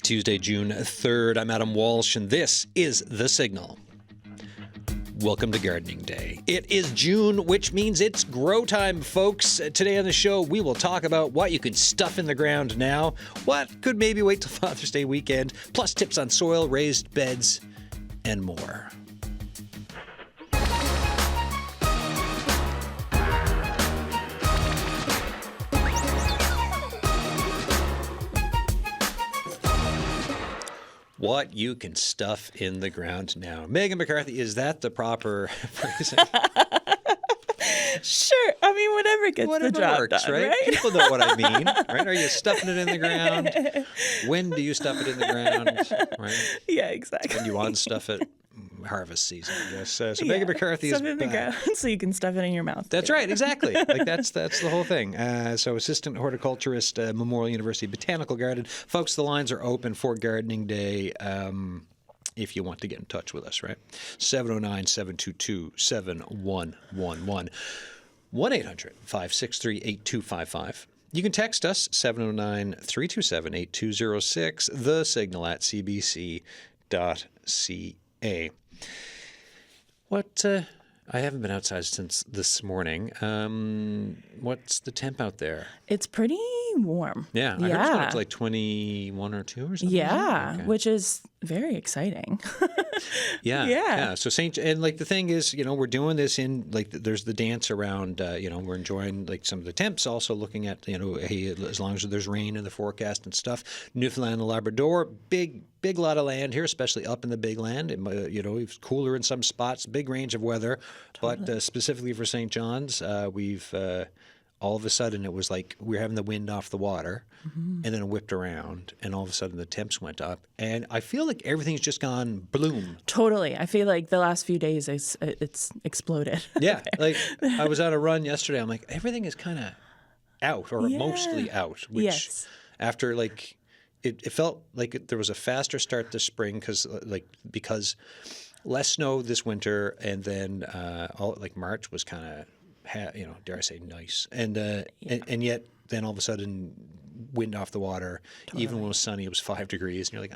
Tuesday, June 3rd. I'm Adam Walsh, and this is The Signal. Welcome to Gardening Day. It is June, which means it's grow time, folks. Today on the show, we will talk about what you can stuff in the ground now, what could maybe wait till Father's Day weekend, plus tips on soil, raised beds, and more. What you can stuff in the ground now. Meghan McCarthy, is that the proper phrasing? Sure. I mean, whatever gets the job works, done, right? People know what I mean, right? Are you stuffing it in the ground? When do you stuff it in the ground, right? Yeah, exactly. When you unstuff it, harvest season, I guess. So yeah. Meghan McCarthy stuff is it in the ground so you can stuff it in your mouth. That's right, exactly. Like that's the whole thing. So assistant horticulturist, Memorial University Botanical Garden. Folks, the lines are open for Gardening Day. If you want to get in touch with us, right? 709-722-7111. 1-800-563-8255. You can text us, 709-327-8206, the signal at cbc.ca. What, I haven't been outside since this morning. What's the temp out there? It's pretty warm. Yeah, I heard it's up to like 21 or 2 or something. Yeah, Okay. which is very exciting. Yeah. So and like the thing is, we're doing this in like there's the dance around. We're enjoying like some of the temps. Also looking at hey, as long as there's rain in the forecast and stuff. Newfoundland and Labrador, big lot of land here, especially up in the big land. It's cooler in some spots. Big range of weather, totally. But specifically for St. John's, we've. All of a sudden, it was like we were having the wind off the water, and then it whipped around, and all of a sudden the temps went up. And I feel like everything's just gone bloom. Totally. I feel like the last few days it's exploded. Yeah. Like I was on a run yesterday. I'm like, everything is kind of out or mostly out, which after like it felt like there was a faster start this spring because less snow this winter, and then March was kind of dare I say nice, and yet then all of a sudden wind off the water. Totally. Even when it was sunny, it was 5 degrees, and you're like,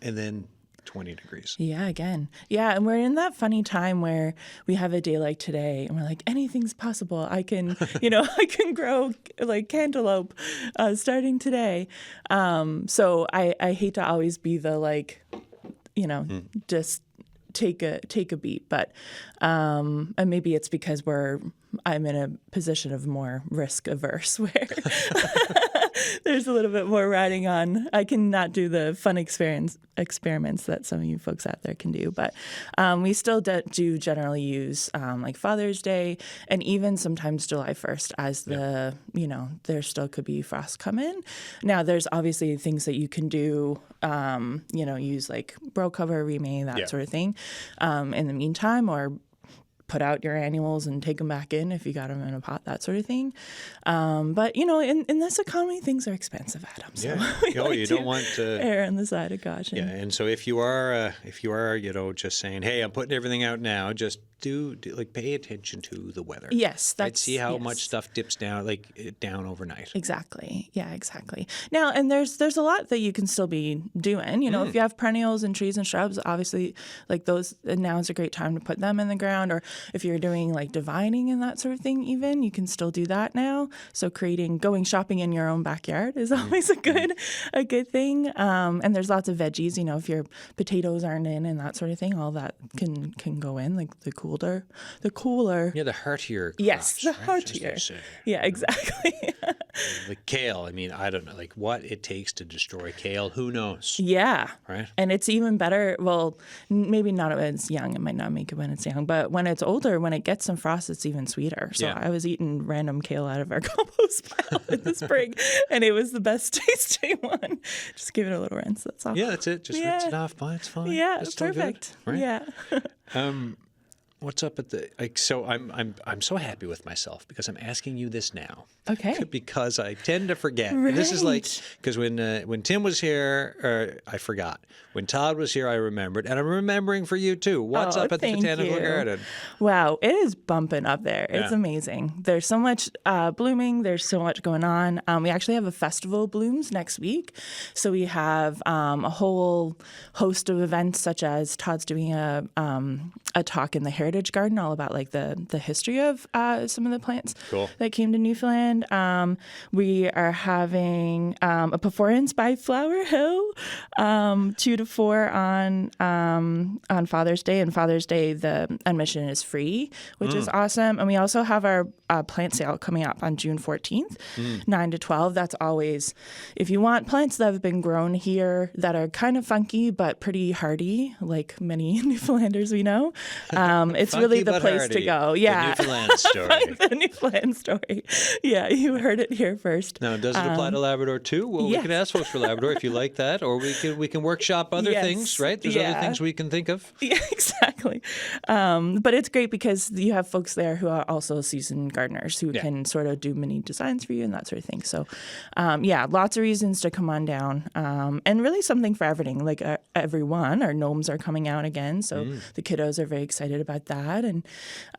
and then 20 degrees. Yeah, again. Yeah, and we're in that funny time where we have a day like today, and we're like, anything's possible. I can, I can grow like cantaloupe starting today. So I hate to always be the just take a beat, but and maybe it's because I'm in a position of more risk averse where there's a little bit more riding on. I cannot do the fun experiments that some of you folks out there can do, but we still do generally use like Father's Day and even sometimes July 1st as there still could be frost come in. Now there's obviously things that you can do, use like brow cover, remay, that sort of thing in the meantime, or put out your annuals and take them back in if you got them in a pot, that sort of thing. But, in this economy, things are expensive, Adam. So you don't want to err on the side of caution. Yeah, and so if you are, just saying, hey, I'm putting everything out now, just pay attention to the weather. Yes, see how much stuff dips down, down overnight. Exactly. Yeah, exactly. Now, and there's a lot that you can still be doing. If you have perennials and trees and shrubs, obviously, like those, now is a great time to put them in the ground. Or if you're doing like divining and that sort of thing, even you can still do that now. So going shopping in your own backyard is always a good thing. And there's lots of veggies. If your potatoes aren't in and that sort of thing, all that can go in, like the cooler. Yeah, the heartier crops. Yes, the right? heartier. Yeah, exactly. Like kale, I mean, I don't know, like what it takes to destroy kale, who knows? Yeah. Right? And it's even better, well, maybe not when it's young. It might not make it when it's young. But when it's older, when it gets some frost, it's even sweeter. So I was eating random kale out of our compost pile in the spring, and it was the best tasting one. Just give it a little rinse, that's all. Yeah, that's it. Just rinse it off, but it's fine. Yeah, it's perfect. Good, right? Yeah. What's up at the So I'm so happy with myself because I'm asking you this now. Okay. Because I tend to forget. Right. And this is like because when Tim was here, I forgot. When Todd was here, I remembered, and I'm remembering for you too. What's up at the Botanical Garden? Wow, it is bumping up there. It's amazing. There's so much blooming. There's so much going on. We actually have a festival of blooms next week, so we have a whole host of events, such as Todd's doing a talk in the Heritage Garden all about like the history of some of the plants that came to Newfoundland. We are having a performance by Flower Hill, 2 to 4 on Father's Day. And Father's Day, the admission is free, which is awesome. And we also have our plant sale coming up on June 14th, 9 to 12. That's always, if you want plants that have been grown here that are kind of funky but pretty hardy, like many Newfoundlanders we know, it's Funky really the but place hardy. to go. Yeah. The Newfoundland story. The Newfoundland story. Yeah, you heard it here first. Now, does it apply to Labrador too? Well, yes. we can ask folks for Labrador if you like that, or we can workshop other things, right? There's other things we can think of. Yeah, exactly. But it's great because you have folks there who are also seasoned gardeners who can sort of do mini designs for you and that sort of thing. So, lots of reasons to come on down, and really something for everything. Like everyone, our gnomes are coming out again, so the kiddos are very excited about that. And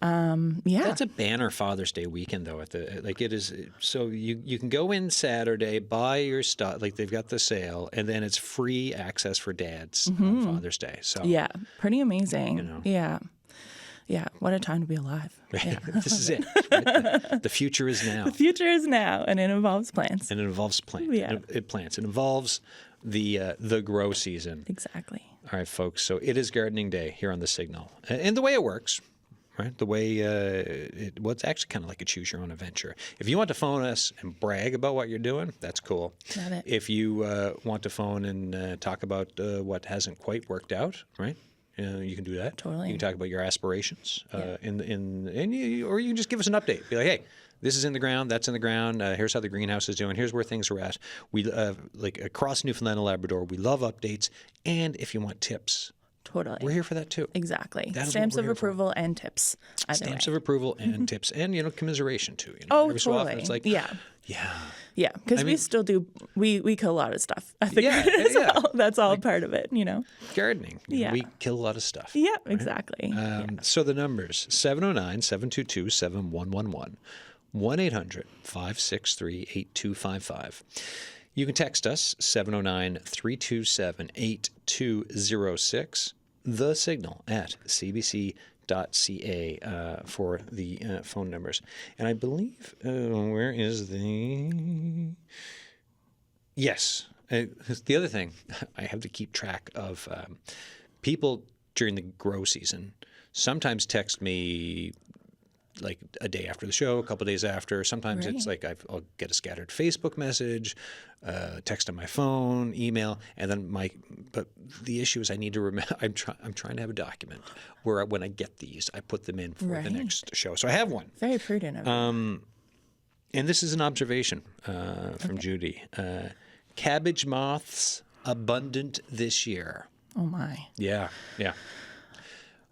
that's a banner Father's Day weekend though. It is. So you can go in Saturday, buy your stuff. Like they've got the sale, and then it's free access for dads on Father's Day. So yeah, pretty amazing. You know. Yeah, what a time to be alive. Yeah. This is it. Right? The future is now. The future is now, and it involves plants. And it involves plants. Yeah. Plants. It involves the grow season. Exactly. All right, folks. So it is gardening day here on The Signal. And the way it works, right? The way it's actually kind of like a choose your own adventure. If you want to phone us and brag about what you're doing, that's cool. Love it. If you want to phone and talk about what hasn't quite worked out, right? You can do that. Totally. You can talk about your aspirations, or you can just give us an update. Be like, hey, this is in the ground, that's in the ground. Here's how the greenhouse is doing. Here's where things are at. We like across Newfoundland and Labrador, we love updates. And if you want tips, totally, we're here for that too. Exactly. That is Stamps what of we're here for. approval and tips. Stamps of approval and tips, and commiseration too. Totally. Every so often it's like, yeah, because we still do. We kill a lot of stuff. I think that's all part of it. Gardening. We kill a lot of stuff. Yeah, right? exactly. So the numbers 709-722-7111, 1-800-563-8255. You can text us 709-327-8206. The Signal at cbc.ca for the phone numbers. And I believe, where is the... Yes. The other thing, I have to keep track of people during the grow season sometimes text me like a day after the show, a couple of days after. Sometimes it's like I'll get a scattered Facebook message, text on my phone, email, and then but the issue is I need to remember. I'm trying to have a document where when I get these, I put them in for the next show. So I have one. Very prudent of you. And this is an observation from Judy. Cabbage moths abundant this year. Oh my. Yeah.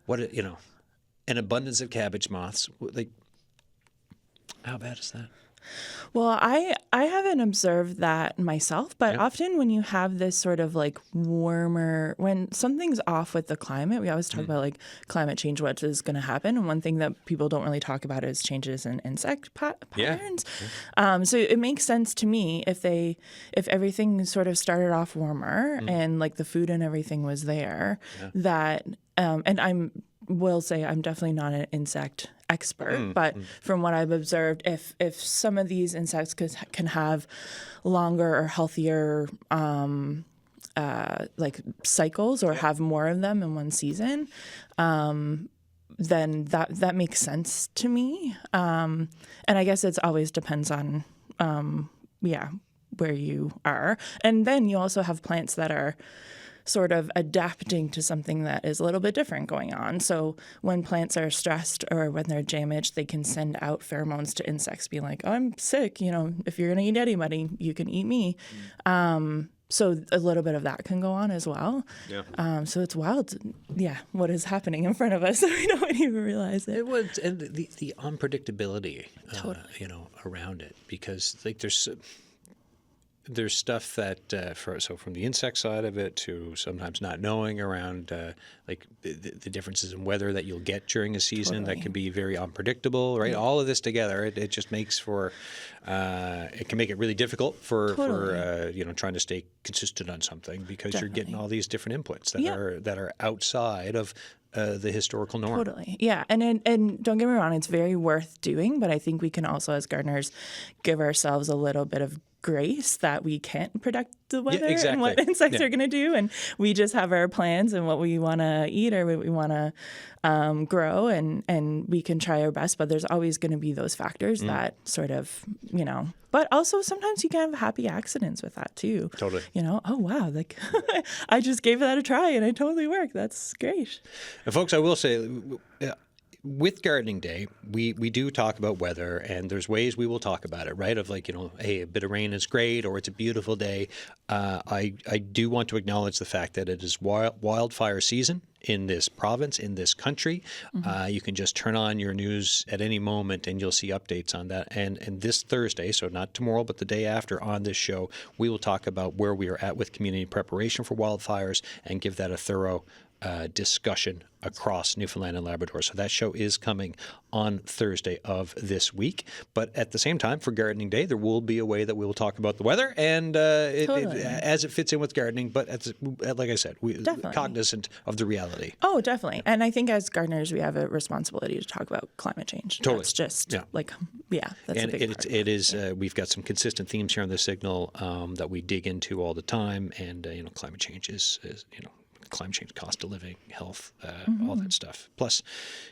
What an abundance of cabbage moths. Like, how bad is that? Well, I haven't observed that myself, but often when you have this sort of like warmer, when something's off with the climate, we always talk about like climate change, what is going to happen. And one thing that people don't really talk about is changes in insect patterns. So it makes sense to me if everything sort of started off warmer and like the food and everything was there, that, and will say I'm definitely not an insect expert, but from what I've observed, if some of these insects can have longer or healthier like cycles or have more of them in one season, then that makes sense to me. And I guess it always depends on where you are. And then you also have plants that are sort of adapting to something that is a little bit different going on. So when plants are stressed or when they're damaged, they can send out pheromones to insects being like, oh, I'm sick. If you're going to eat anybody, you can eat me. So a little bit of that can go on as well. Yeah. So it's wild, what is happening in front of us that we don't even realize it. It was, and the unpredictability, Totally. around it, because like there's stuff that from the insect side of it to sometimes not knowing around like the differences in weather that you'll get during a season that can be very unpredictable, right? All of this together, it just makes for it can make it really difficult for trying to stay consistent on something, because you're getting all these different inputs that are outside of the historical norm. Totally. Yeah. And don't get me wrong, it's very worth doing, but I think we can also, as gardeners, give ourselves a little bit of grace that we can't predict the weather and what insects are going to do. And we just have our plans and what we want to eat or what we want to grow, and we can try our best. But there's always going to be those factors that sort of, but also sometimes you can have happy accidents with that too. Totally. Oh, wow. Like I just gave that a try and it totally worked. That's great. And folks, I will say, with Gardening Day, we do talk about weather, and there's ways we will talk about it, right? Of like, hey, a bit of rain is great, or it's a beautiful day. I do want to acknowledge the fact that it is wildfire season in this province, in this country. You can just turn on your news at any moment and you'll see updates on that. And this Thursday, so not tomorrow, but the day after, on this show, we will talk about where we are at with community preparation for wildfires and give that a thorough discussion across Newfoundland and Labrador. So that show is coming on Thursday of this week. But at the same time, for Gardening Day, there will be a way that we will talk about the weather and as it fits in with gardening. But like I said, we're cognizant of the reality. Oh, definitely. And I think as gardeners, we have a responsibility to talk about climate change. Totally. That's just that's and a big part. It is. We've got some consistent themes here on the Signal that we dig into all the time. And, climate change is climate change, cost of living, health, all that stuff. Plus,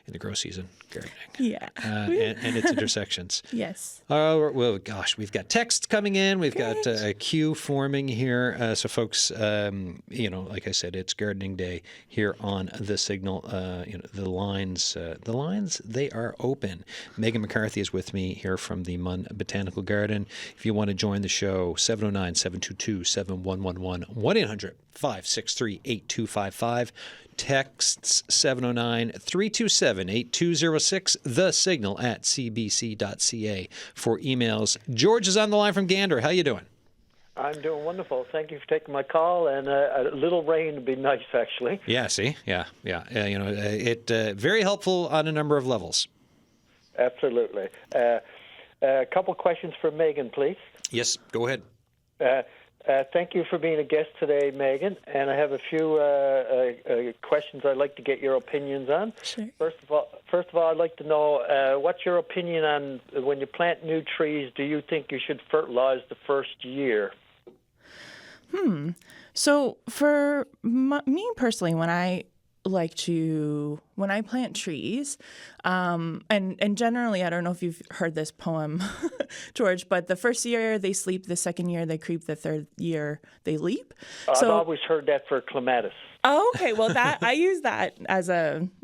in the grow season, gardening. Yeah. And its intersections. Yes. Well, gosh, we've got text coming in. We've got a queue forming here. So, folks, like I said, it's Gardening Day here on the Signal. The lines, they are open. Meghan McCarthy is with me here from the Munn Botanical Garden. If you want to join the show, 709-722-7111, 1-800-563-8255. Texts 709-327-8206, the Signal at cbc.ca for emails. George is on the line from Gander. How you doing? I'm doing wonderful. Thank you for taking my call, and a little rain would be nice, actually. Yeah, see? Yeah. It very helpful on a number of levels. Absolutely. A couple questions for Megan, please. Yes, go ahead. Thank you for being a guest today, Megan. And I have a few questions I'd like to get your opinions on. Sure. First of all, I'd like to know what's your opinion on when you plant new trees, do you think you should fertilize the first year? So for me personally, when I plant trees, and generally, I don't know if you've heard this poem, George, but the first year they sleep, the second year they creep, the third year they leap. I've always heard that for clematis. Oh, okay. Well, I use that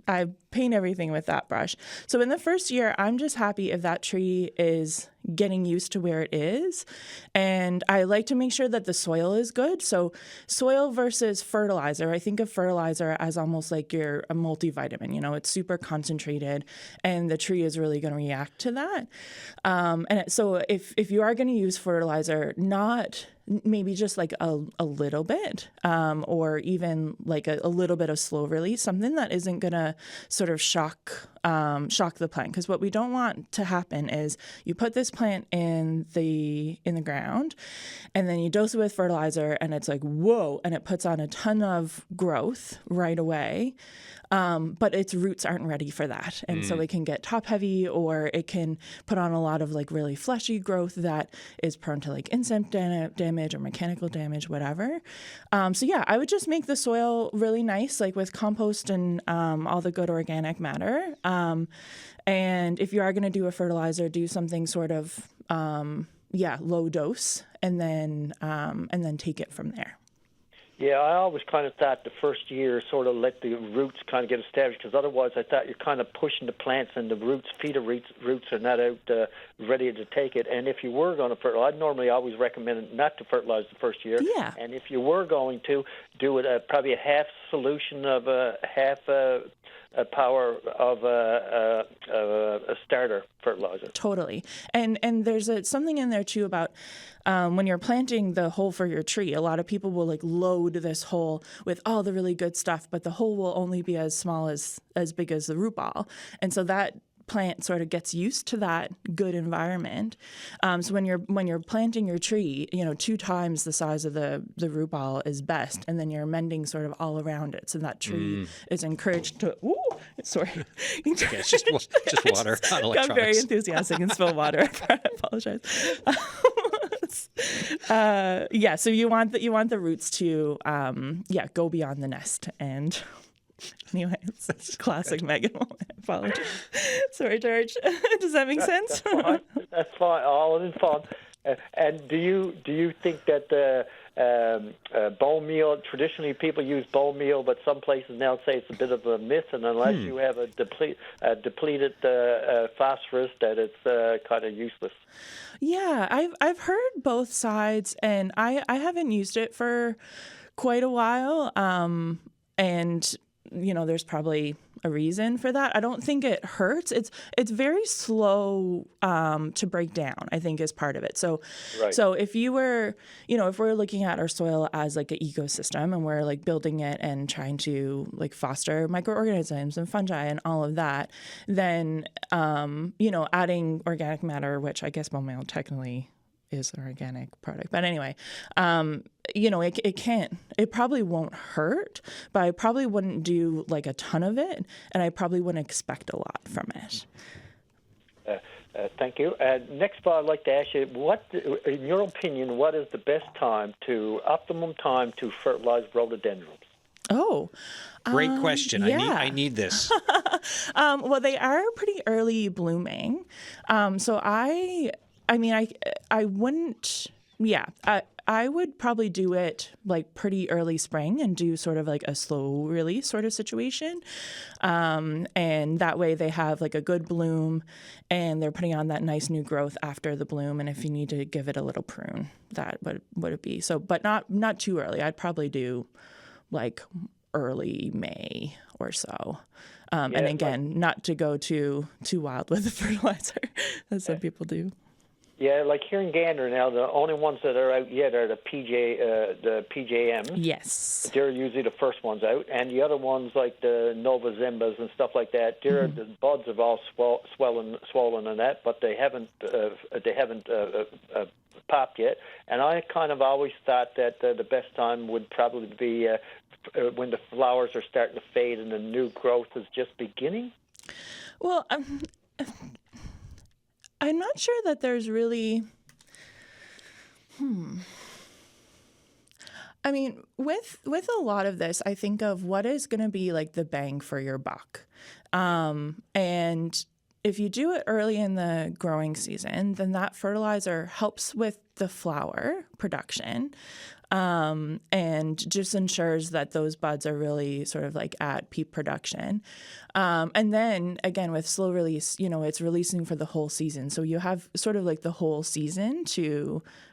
I paint everything with that brush. So in the first year, I'm just happy if that tree is getting used to where it is. And I like to make sure that the soil is good. So soil versus fertilizer, I think of fertilizer as almost like a multivitamin, it's super concentrated and the tree is really going to react to that. And so if you are going to use fertilizer, not maybe just like a little bit, or even like a little bit of slow release, something that isn't going to sort of shock the plant. Because what we don't want to happen is you put this plant in the ground and then you dose it with fertilizer and it's like, whoa, and it puts on a ton of growth right away. But its roots aren't ready for that. And so it can get top heavy, or it can put on a lot of like really fleshy growth that is prone to like insect damage or mechanical damage, whatever. So yeah, I would just make the soil really nice, like with compost and all the good organic matter. And if you are going to do a fertilizer, do something sort of, low dose and then take it from there. Yeah, I always kind of thought the first year sort of let the roots kind of get established, because otherwise I thought you're kind of pushing the plants and the feeder roots are not out ready to take it. And if you were going to fertilize, I'd normally always recommend not to fertilize the first year. Yeah. And if you were going to do it, probably a half solution of half a power of a starter fertilizer. Totally. And there's something in there too about when you're planting the hole for your tree, a lot of people will like load this hole with all the really good stuff, but the hole will only be as small as big as the root ball. And so that plant sort of gets used to that good environment. So when you're planting your tree, 2 times the size of the root ball is best, and then you're mending sort of all around it, so that tree is encouraged to. Ooh, sorry, it's just water, not electronics. Got very enthusiastic and spilled water. I apologize. So you want the roots to go beyond the nest. And anyway, it's classic Meghan. Apologies. Sorry, George. Does that make sense? That's fine. All in fun. And do you think that the bone meal, traditionally people use bone meal, but some places now say it's a bit of a myth, and unless you have a depleted phosphorus, that it's kind of useless? Yeah, I've heard both sides, and I haven't used it for quite a while, and there's probably a reason for that. I don't think it hurts. It's very slow to break down, I think, is part of it. So right. So if you were, if we're looking at our soil as like an ecosystem, and we're like building it and trying to like foster microorganisms and fungi and all of that, then adding organic matter, which I guess bone meal technically is an organic product. But anyway, it probably won't hurt, but I probably wouldn't do like a ton of it, and I probably wouldn't expect a lot from it. Thank you. Next of all, I'd like to ask you, in your opinion, what is the best optimum time to fertilize rhododendrons? Oh, great question. Yeah. I need this. Well, they are pretty early blooming. So I wouldn't, I would probably do it like pretty early spring and do sort of like a slow release sort of situation. And that way they have like a good bloom and they're putting on that nice new growth after the bloom. And if you need to give it a little prune, that would it be. So, but not too early. I'd probably do like early May or so. And again, not to go too wild with the fertilizer, as some people do. Yeah, like here in Gander now, the only ones that are out yet are the PJMs. Yes. They're usually the first ones out, and the other ones like the Nova Zimbas and stuff like that. The buds have all swollen and that, but they haven't popped yet. And I kind of always thought that the best time would probably be when the flowers are starting to fade and the new growth is just beginning. Well, I'm not sure that there's really, I mean, with a lot of this, I think of what is going to be like the bang for your buck. And if you do it early in the growing season, then that fertilizer helps with the flower production. And just ensures that those buds are really sort of like at peak production. And then again, with slow release, it's releasing for the whole season. So you have sort of like the whole season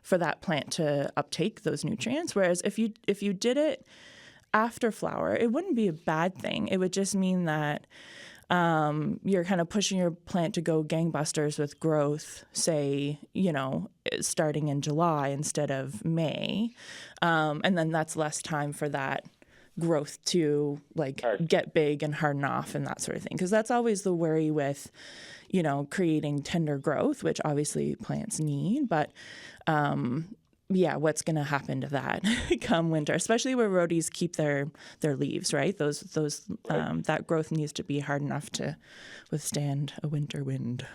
for that plant to uptake those nutrients. Whereas if you did it after flower, it wouldn't be a bad thing. It would just mean that you're kind of pushing your plant to go gangbusters with growth, say, starting in July instead of May. And then that's less time for that growth to get big and harden off and that sort of thing. Because that's always the worry with, creating tender growth, which obviously plants need. But what's going to happen to that come winter, especially where rhodies keep their leaves, right? Those that growth needs to be hard enough to withstand a winter wind.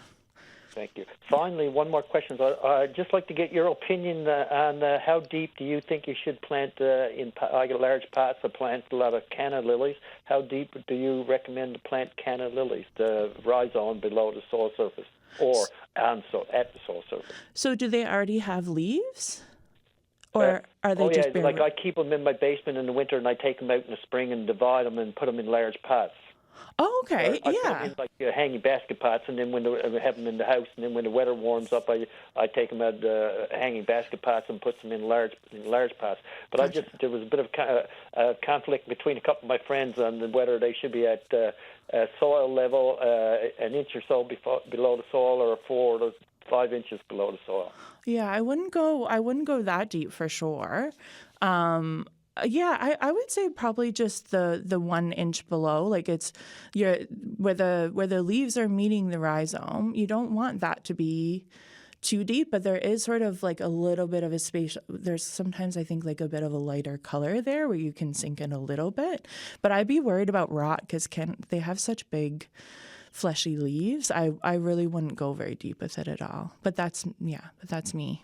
Thank you. Finally, one more question. I'd just like to get your opinion on how deep do you think you should plant in large pots to plant a lot of canna lilies. How deep do you recommend to plant canna lilies to rise on below the soil surface or at the soil surface? So do they already have leaves? Or are they just bare like root? I keep them in my basement in the winter, and I take them out in the spring and divide them and put them in large pots. Oh, okay. I put them in like hanging basket pots, and then when I have them in the house, and then when the weather warms up, I take them out hanging basket pots and put them in large pots. But Gotcha. there was a bit of conflict between a couple of my friends on whether they should be at soil level, an inch or so below the soil, or 4 to 5 inches below the soil. Yeah, I wouldn't go that deep for sure. I would say probably just the 1 inch below, like it's where the leaves are meeting the rhizome. You don't want that to be too deep, but there is sort of like a little bit of a space. There's sometimes I think like a bit of a lighter color there where you can sink in a little bit. But I'd be worried about rot because they have such big fleshy leaves. I really wouldn't go very deep with it at all. But that's me.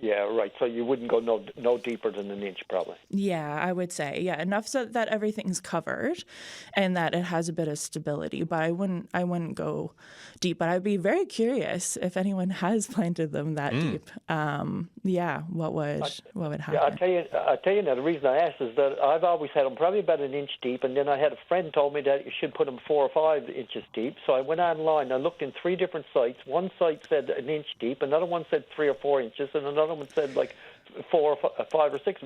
Yeah, right. So you wouldn't go no deeper than an inch, probably. Yeah, I would say. Yeah, enough so that everything's covered and that it has a bit of stability. But I wouldn't go deep. But I'd be very curious if anyone has planted them that deep. What would happen? Yeah, I'll tell you now, the reason I asked is that I've always had them probably about an inch deep, and then I had a friend told me that you should put them 4 or 5 inches deep. So I went online, I looked in 3 different sites. One site said an inch deep, another one said 3 or 4 inches, and another one said like 4 or 5 or 6,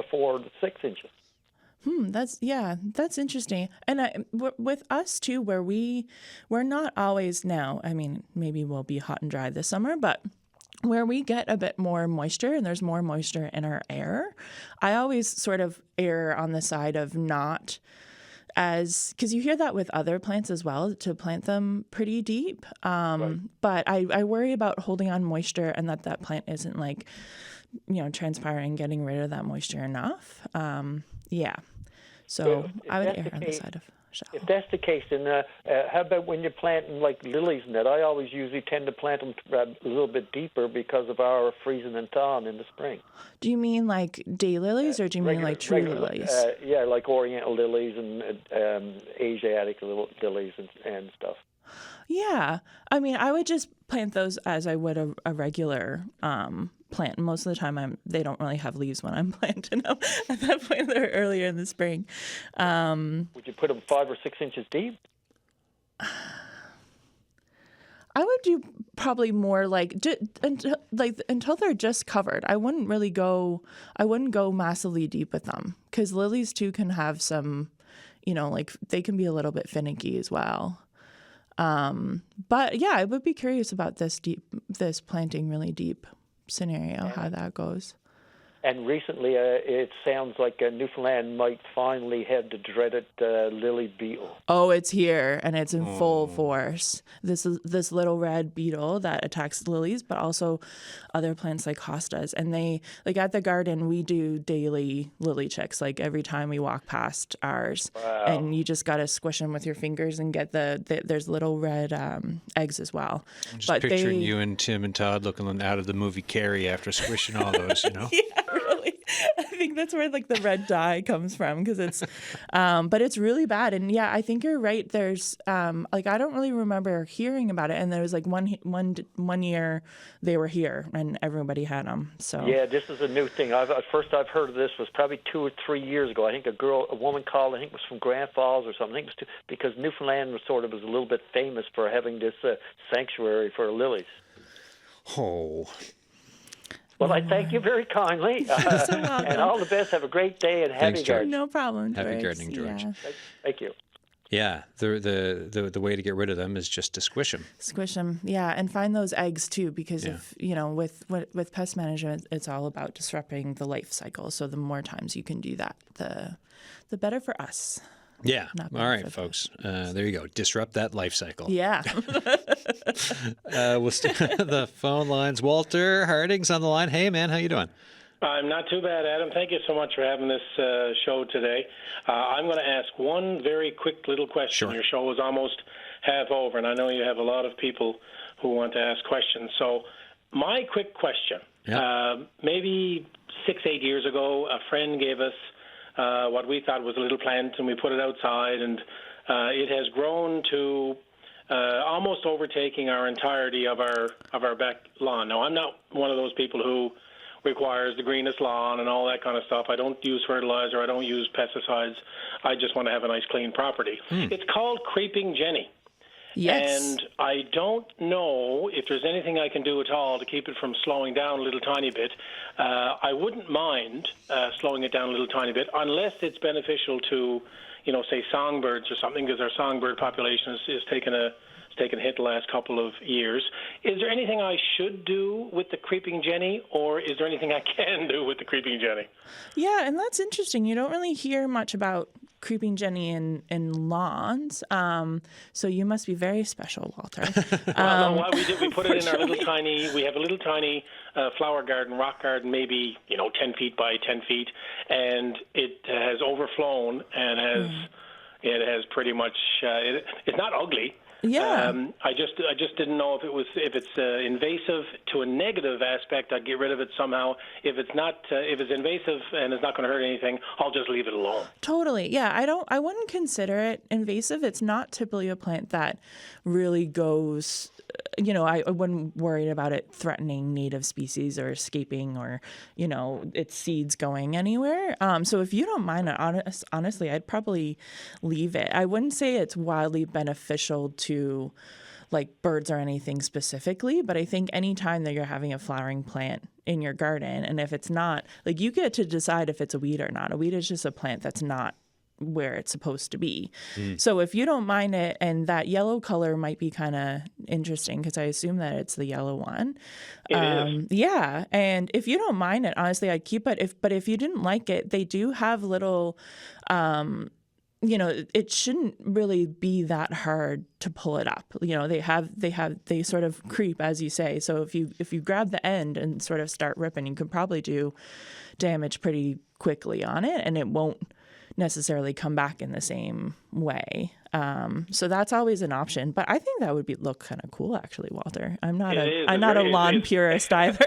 4 to 6 inches. That's interesting. And with us too, where we're not always now. I mean, maybe we'll be hot and dry this summer, but where we get a bit more moisture and there's more moisture in our air, I always sort of err on the side of not because you hear that with other plants as well, to plant them pretty deep. Right. But I worry about holding on moisture and that plant isn't like, transpiring, getting rid of that moisture enough. So I would err on the side of shallow. If that's the case, then how about when you're planting like lilies and that? I always usually tend to plant them a little bit deeper because of our freezing and thawing in the spring. Do you mean like daylilies, or do you mean like true lilies? Yeah, like oriental lilies and Asiatic lilies and stuff. Yeah. I mean, I would just plant those as I would a regular plant. Most of the time, they don't really have leaves when I'm planting them. At that point, they're earlier in the spring. Would you put them 5 or 6 inches deep? I would do probably more until they're just covered. I wouldn't go massively deep with them, because lilies too can have some, they can be a little bit finicky as well. But yeah, I would be curious about this planting really deep scenario, how that goes. And recently, it sounds like Newfoundland might finally have the dreaded lily beetle. Oh, it's here, and it's in full force. This little red beetle that attacks lilies, but also other plants like hostas. And they, like at the garden, we do daily lily checks, like every time we walk past ours. Wow. And you just got to squish them with your fingers and get there's little red eggs as well. I'm just picturing you and Tim and Todd looking out of the movie Carrie after squishing all those, Yeah, really. I think that's where like the red dye comes from, because it's, but it's really bad. And yeah, I think you're right. There's I don't really remember hearing about it. And there was like one year they were here and everybody had them. So yeah, this is a new thing. I've heard of this was probably 2 or 3 years ago. I think a woman called. I think it was from Grand Falls or something. I think it was because Newfoundland was a little bit famous for having this sanctuary for lilies. Oh. Well, I thank you very kindly. And all the best. Have a great day and happy gardening. No problem, George. Happy gardening, George. Yeah. Thank you. Yeah, the way to get rid of them is just to squish them. Squish them, yeah, and find those eggs too, because if with pest management, it's all about disrupting the life cycle. So the more times you can do that, the better for us. Yeah. All right, folks. There you go. Disrupt that life cycle. Yeah. We'll stay on the phone lines. Walter Harding's on the line. Hey, man, how you doing? I'm not too bad, Adam. Thank you so much for having this show today. I'm going to ask one very quick little question. Sure. Your show is almost half over, and I know you have a lot of people who want to ask questions. So my quick question, maybe 6-8 years ago, a friend gave us what we thought was a little plant, and we put it outside, and it has grown to almost overtaking our entirety of our back lawn. Now, I'm not one of those people who requires the greenest lawn and all that kind of stuff. I don't use fertilizer. I don't use pesticides. I just want to have a nice, clean property. It's called creeping Jenny. Yes. And I don't know if there's anything I can do at all to keep it from slowing down a little tiny bit. I wouldn't mind slowing it down a little tiny bit, unless it's beneficial to, say songbirds or something, because our songbird population is taking a hit the last couple of years. Is there anything I should do with the creeping Jenny, or is there anything I can do with the creeping Jenny? Yeah, and that's interesting. You don't really hear much about creeping Jenny in lawns, so you must be very special, Walter. Well, what we did, we put it in our we have a little tiny flower garden, rock garden, maybe 10 feet by 10 feet, and it has overflown and it has pretty much it's not ugly. Yeah. I just didn't know if it's invasive to a negative aspect, I'd get rid of it somehow. If it's not, if it's invasive and it's not going to hurt anything, I'll just leave it alone. Totally. Yeah. I wouldn't consider it invasive. It's not typically a plant that really goes, I wouldn't worry about it threatening native species or escaping or, its seeds going anywhere. So if you don't mind it, honestly, I'd probably leave it. I wouldn't say it's wildly beneficial to like birds or anything specifically, but I think anytime that you're having a flowering plant in your garden, and if it's not, like you get to decide if it's a weed or not. A weed is just a plant that's not where it's supposed to be. So if you don't mind it, and that yellow color might be kind of interesting because I assume that it's the yellow one. It is. Yeah. And if you don't mind it, honestly, I'd keep it. But if you didn't like it, they do have little, it shouldn't really be that hard to pull it up. They sort of creep, as you say. So if you grab the end and sort of start ripping, you could probably do damage pretty quickly on it, and it won't necessarily come back in the same way. So that's always an option. But I think that would look kind of cool, actually, Walter. I'm not a lawn purist either.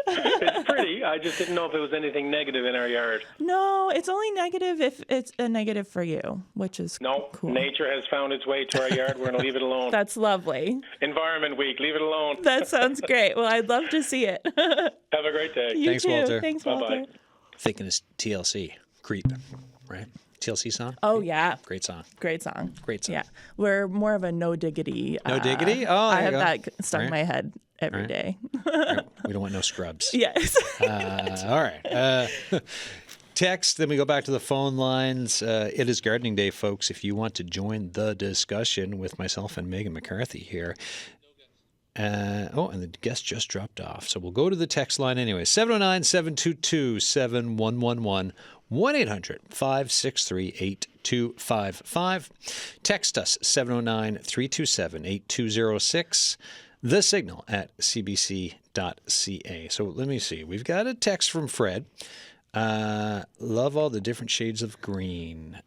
It's pretty. I just didn't know if it was anything negative in our yard. No, it's only negative if it's a negative for you, which is cool. Nature has found its way to our yard. We're going to leave it alone. That's lovely. Environment Week, leave it alone. That sounds great. Well, I'd love to see it. Have a great day. You Thanks, too. Walter. Thanks, Bye-bye. Walter. Thinking it's TLC, Creep, right? TLC song? Oh, yeah. Great song. Great song. Great song. Yeah. We're more of a no diggity. No diggity? Oh, I have there you go. that stuck in my head every day. Right. We don't want no scrubs. Yes. All right. Text, then we go back to the phone lines. It is gardening day, folks. If you want to join the discussion with myself and Meghan McCarthy here. And the guest just dropped off. So we'll go to the text line anyway. 709-722-7111. 1-800-563-8255. Text us 709-327-8206. The Signal at cbc.ca. So let me see. We've got a text from Fred. Love all the different shades of green.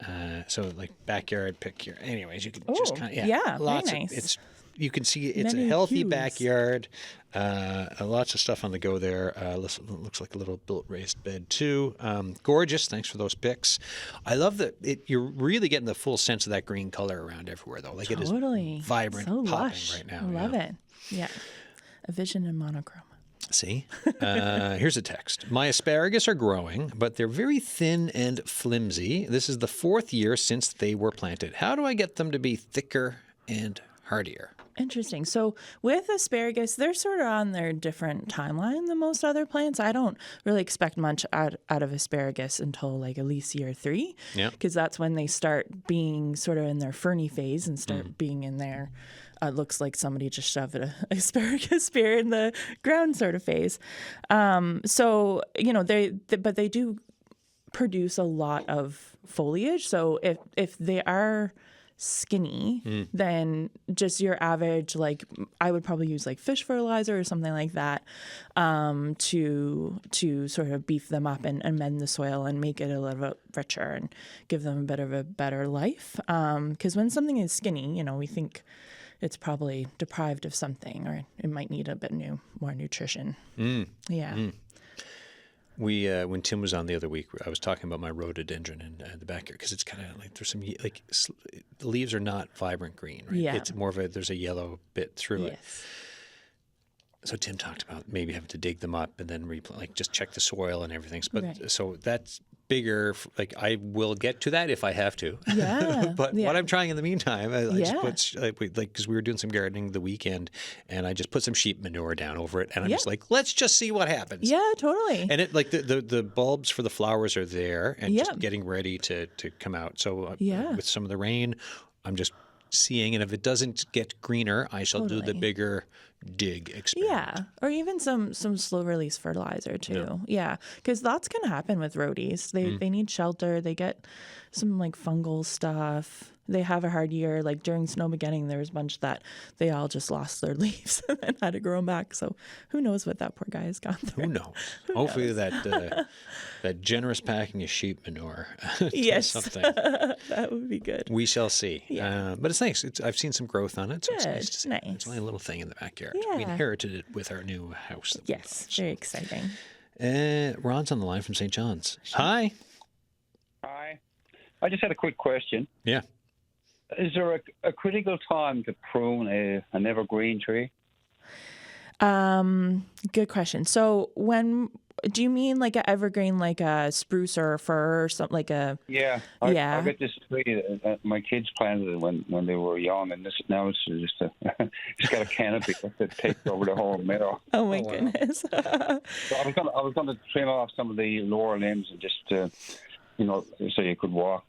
So like backyard picture. Anyways, you can just kind of lots very nice. It's you can see it's Many a healthy hues. Backyard. Lots of stuff on the go there. Looks like a little built raised bed too. Gorgeous. Thanks for those pics. I love that you're really getting the full sense of that green color around everywhere though. Like Totally. It is vibrant, So popping lush. right now. I love it. Yeah. A vision in monochrome. See? Here's a text. My asparagus are growing, but they're very thin and flimsy. This is the 4th year since they were planted. How do I get them to be thicker and hardier? Interesting. So with asparagus, they're sort of on their different timeline than most other plants. I don't really expect much out of asparagus until like at least year 3. Yeah. Because that's when they start being sort of in their ferny phase and start being in their looks like somebody just shoved an asparagus spear in the ground sort of phase. So, but they do produce a lot of foliage. So if they are skinny, then just your average, like I would probably use like fish fertilizer or something like that to sort of beef them up and mend the soil and make it a little bit richer and give them a bit of a better life. Because when something is skinny, we think it's probably deprived of something, or it might need a bit more nutrition. Yeah. We when Tim was on the other week, I was talking about my rhododendron in the backyard because it's kind of like there's some the leaves are not vibrant green, right? Yeah. It's more of there's a yellow bit through it. So Tim talked about maybe having to dig them up and then just check the soil and everything. But so that's bigger. Like I will get to that if I have to. Yeah. But what I'm trying in the meantime, I just put because we were doing some gardening the weekend, and I just put some sheep manure down over it, and I'm just like, let's just see what happens. Yeah, totally. And it the bulbs for the flowers are there and just getting ready to come out. So with some of the rain, I'm just seeing, and if it doesn't get greener, I shall do the bigger dig experiment. Yeah, or even some slow release fertilizer too. Yeah, because that's gonna happen with rhodies. They need shelter. They get some like fungal stuff. They have a hard year. Like during snow beginning, there was a bunch that they all just lost their leaves and then had to grow them back. So who knows what that poor guy has gone through? Who knows? Hopefully that generous packing of sheep manure yes, something. That would be good. We shall see. Yeah. But it's nice. I've seen some growth on it, so it's Good. nice to see. Nice. It's only a little thing in the backyard. Yeah. We inherited it with our new house. That Yes, very exciting. Ron's on the line from St. John's. Hi. Hi. I just had a quick question. Yeah. Is there a critical time to prune an evergreen tree? Good question. So do you mean like an evergreen, like a spruce or a fir or something like a? Yeah. I got this tree that my kids planted it when they were young, and now it's just it's got a canopy that takes over the whole meadow. Oh my goodness. So I was going to trim off some of the lower limbs and just so you could walk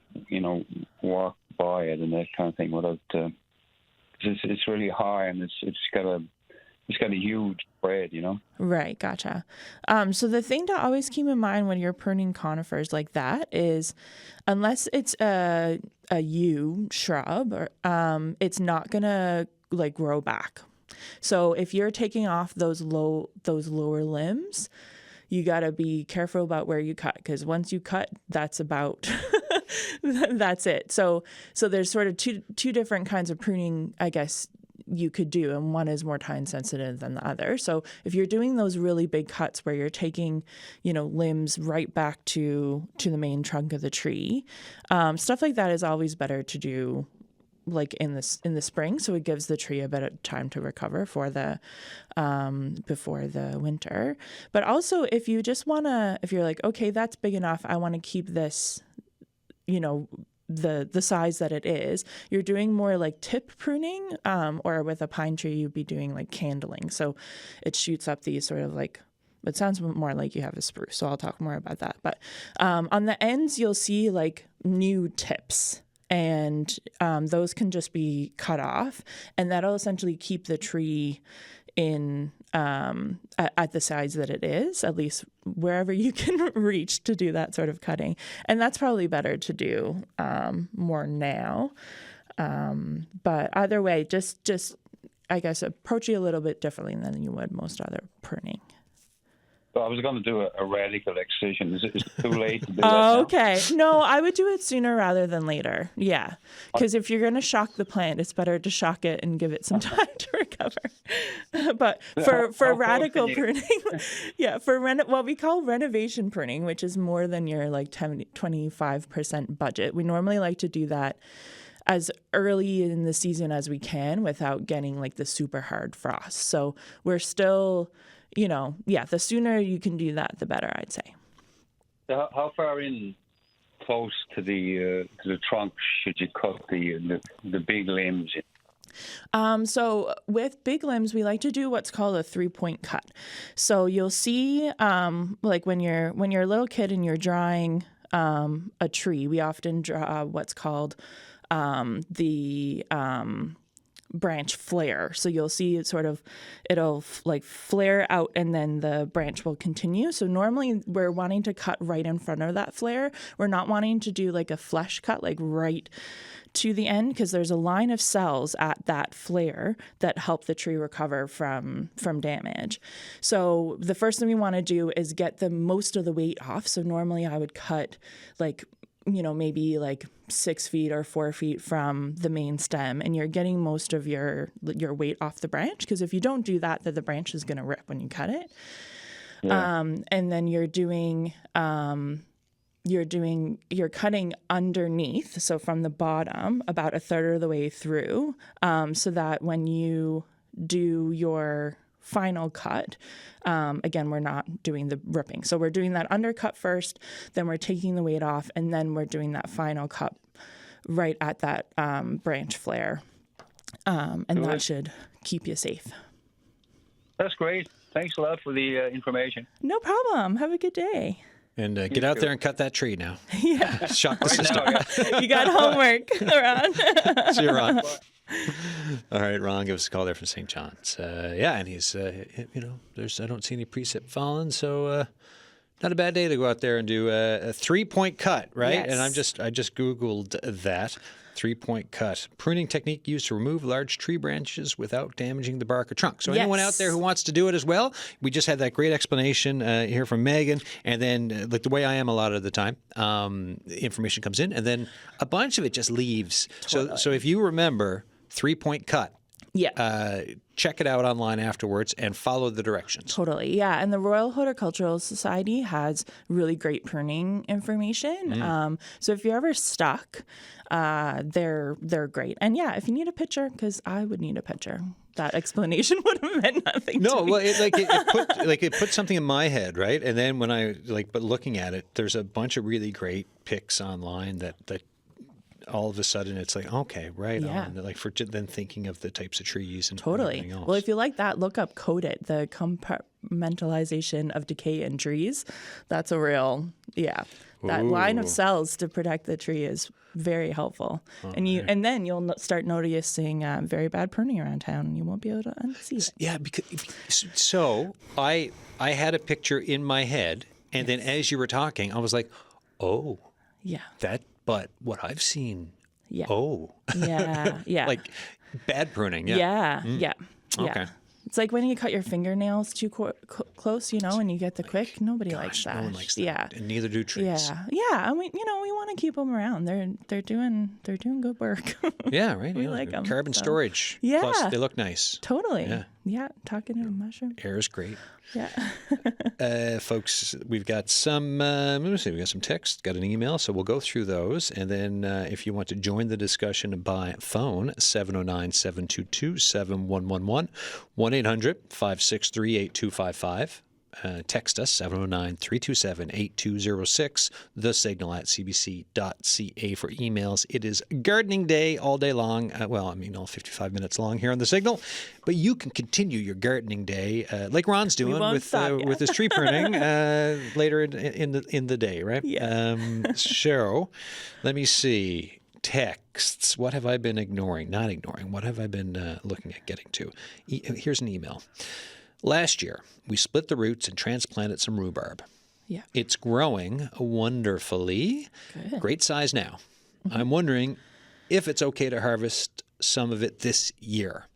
by it and that kind of thing without. It's really high and it's got a huge spread, Right, gotcha. So the thing to always keep in mind when you're pruning conifers like that is, unless it's a yew shrub, or, it's not gonna like grow back. So if you're taking off those lower limbs, you got to be careful about where you cut, because once you cut, that's about that's it. So there's sort of two different kinds of pruning, I guess, you could do, and one is more time sensitive than the other. So if you're doing those really big cuts where you're taking, limbs right back to the main trunk of the tree, stuff like that is always better to do like in the spring, so it gives the tree a bit of time to recover for the before the winter. But also, if you just if you're like, okay, that's big enough, I want to keep this, the size that it is, you're doing more like tip pruning, or with a pine tree, you'd be doing like candling. So it shoots up these sort of like, it sounds more like you have a spruce, so I'll talk more about that. But on the ends, you'll see like new tips. And those can just be cut off, and that'll essentially keep the tree in at the size that it is, at least wherever you can reach to do that sort of cutting. And that's probably better to do more now. But either way, just I guess approach it a little bit differently than you would most other pruning. So I was going to do a radical excision. Is it too late to do that Oh, now? okay. No, I would do it sooner rather than later. Yeah. Because if you're going to shock the plant, it's better to shock it and give it some time to recover. But for radical pruning, yeah, for what we call renovation pruning, which is more than your like 25% budget, we normally like to do that as early in the season as we can without getting like the super hard frost. So we're still, the sooner you can do that, the better, I'd say. How far in close to the trunk should you cut the big limbs? So with big limbs, we like to do what's called a 3-point cut. So you'll see, like when you're a little kid and you're drawing a tree, we often draw what's called the branch flare. So you'll see it it'll like flare out and then the branch will continue. So normally we're wanting to cut right in front of that flare. We're not wanting to do like a flush cut, like right to the end, because there's a line of cells at that flare that help the tree recover from damage. So the first thing we want to do is get the most of the weight off. So normally I would cut like, maybe like 6 feet or 4 feet from the main stem, and you're getting most of your weight off the branch, because if you don't do that, then the branch is going to rip when you cut it. Yeah. And then you're cutting underneath, so from the bottom about a third of the way through, so that when you do your final cut. Again, we're not doing the ripping. So we're doing that undercut first, then we're taking the weight off, and then we're doing that final cut right at that branch flare. And that should keep you safe. That's great. Thanks a lot for the information. No problem. Have a good day. And get out there and cut that tree now. Yeah. Shock the system. You got homework, Ron. See you, Ron. All right, Ron, give us a call there from St. John's. And he's, I don't see any precip falling, so not a bad day to go out there and do a 3-point cut, right? Yes. And I just Googled that. 3-point cut. Pruning technique used to remove large tree branches without damaging the bark or trunk. So anyone out there who wants to do it as well, we just had that great explanation here from Meghan. And then, like the way I am a lot of the time, information comes in, and then a bunch of it just leaves. Totally. So if you remember 3-point cut, check it out online afterwards and follow the directions. Totally, yeah. And the Royal Horticultural Society has really great pruning information. So if you're ever stuck, they're great. And yeah, if you need a picture, because I would need a picture. That explanation would have meant nothing. No, to me. well, it put something in my head, right? And then when but looking at it, there's a bunch of really great pics online that all of a sudden it's like, okay, right on. Like for then thinking of the types of trees and everything else. Well, if you like that, look up CODIT, the compartmentalization of decay in trees. That's a real, that line of cells to protect the tree is very helpful. And then you'll start noticing very bad pruning around town, and you won't be able to unsee it. Yeah, so I had a picture in my head, and then as you were talking, I was like, oh, but what I've seen, like bad pruning, Okay. It's like when you cut your fingernails too close, and you get the quick. Nobody likes that. No one likes that. And neither do trees. Yeah. And we want to keep them around. They're doing good work. Yeah, right. We like them. Carbon storage. Yeah. Plus, they look nice. Totally. Yeah. Talking to a mushroom. Air is great. Yeah. Folks, we've got some, let me see, we got some text, got an email, so we'll go through those. And then if you want to join the discussion by phone, 709-722-7111, 1-800-563-8255. Text us, 709-327-8206, thesignal@cbc.ca for emails. It is gardening day all day long. All 55 minutes long here on The Signal. But you can continue your gardening day like Ron's doing with his tree pruning later in the day, right? Yeah. So, let me see. Texts. What have I been ignoring? Not ignoring. What have I been looking at getting to? Here's an email. Last year, we split the roots and transplanted some rhubarb. Yeah. It's growing wonderfully. Good. Great size now. Mm-hmm. I'm wondering if it's okay to harvest some of it this year.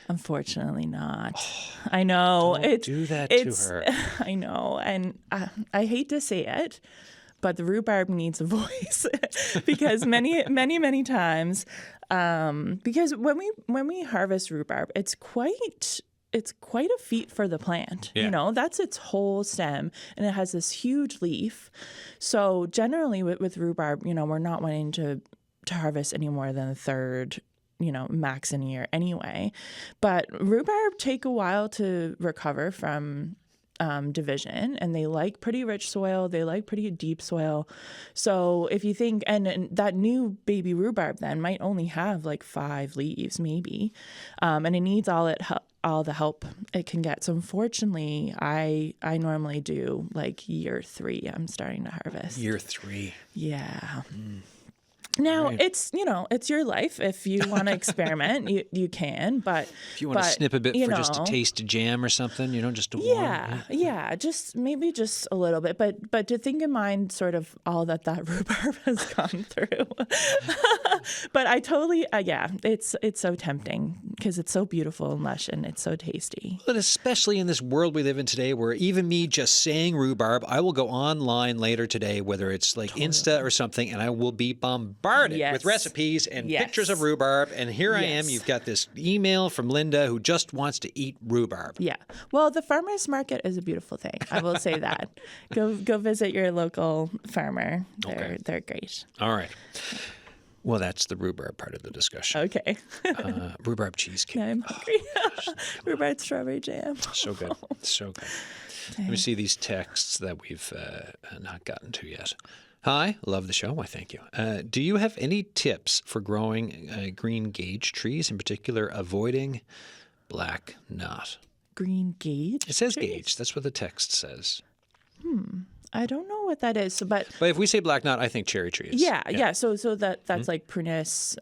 Unfortunately not. I know. Don't do that to her. I know. And I hate to say it, but the rhubarb needs a voice because many times, because when we harvest rhubarb, it's quite a feat for the plant. Yeah. That's its whole stem, and it has this huge leaf. So generally with rhubarb, we're not wanting to harvest any more than a third, max in a year anyway. But rhubarb take a while to recover from division, and they like pretty rich soil. They like pretty deep soil. So if you think, and that new baby rhubarb then might only have like 5 leaves maybe, and it needs all the help it can get. So unfortunately, I normally do like year 3. I'm starting to harvest. Year 3. Yeah. Now, it's your life. If you want to experiment, you can. But if you want to snip a bit for just a taste of jam or something, just to warm. Yeah, just maybe just a little bit. But to think in mind sort of all that rhubarb has gone through. But I totally, it's so tempting because it's so beautiful and lush and it's so tasty. But especially in this world we live in today where even me just saying rhubarb, I will go online later today, whether it's like Insta or something, and I will be bombarded with recipes and pictures of rhurbarb. And here I am. You've got this email from Linda who just wants to eat rhubarb. Yeah. Well, the farmer's market is a beautiful thing. I will say that. Go visit your local farmer. They're great. All right. Well, that's the rhubarb part of the discussion. Okay. Rhubarb cheesecake. Now I'm hungry. Rhubarb strawberry jam. So good. So good. Let me see these texts that we've not gotten to yet. Hi, love the show. Why, thank you. Do you have any tips for growing green gage trees, in particular avoiding black knot? Green gage? It says gage. That's what the text says. I don't know what that is, but if we say black knot, I think cherry trees. Yeah. So that's like prunus.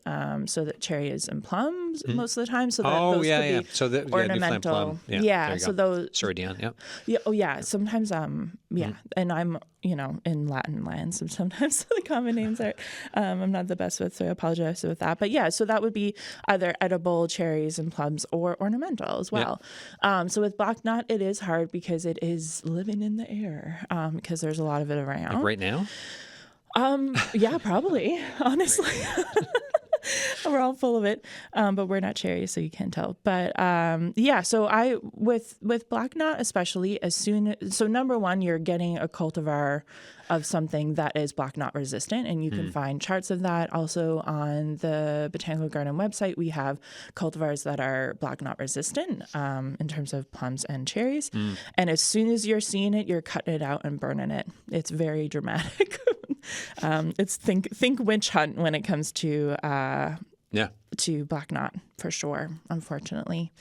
So that cherries and plums most of the time. So that those could be So the ornamental. plum. Yeah. So those. Suridian. Yeah. Yeah. Oh yeah. Sometimes. And I'm in Latin land, so sometimes the common names are I'm not the best with, so I apologize with that. But yeah, so that would be either edible cherries and plums or ornamental as well. So with black knot, it is hard because it is living in the air because there's a lot of it around. Like right now? Yeah, probably. Honestly. We're all full of it, but we're not cherries, so you can't tell. But so I with black knot especially, so number one, you're getting a cultivar of something that is black knot resistant, and you can find charts of that. Also on the Botanical Garden website, we have cultivars that are black knot resistant in terms of plums and cherries. And as soon as you're seeing it, you're cutting it out and burning it. It's very dramatic. It's think witch hunt when it comes to black knot for sure, unfortunately,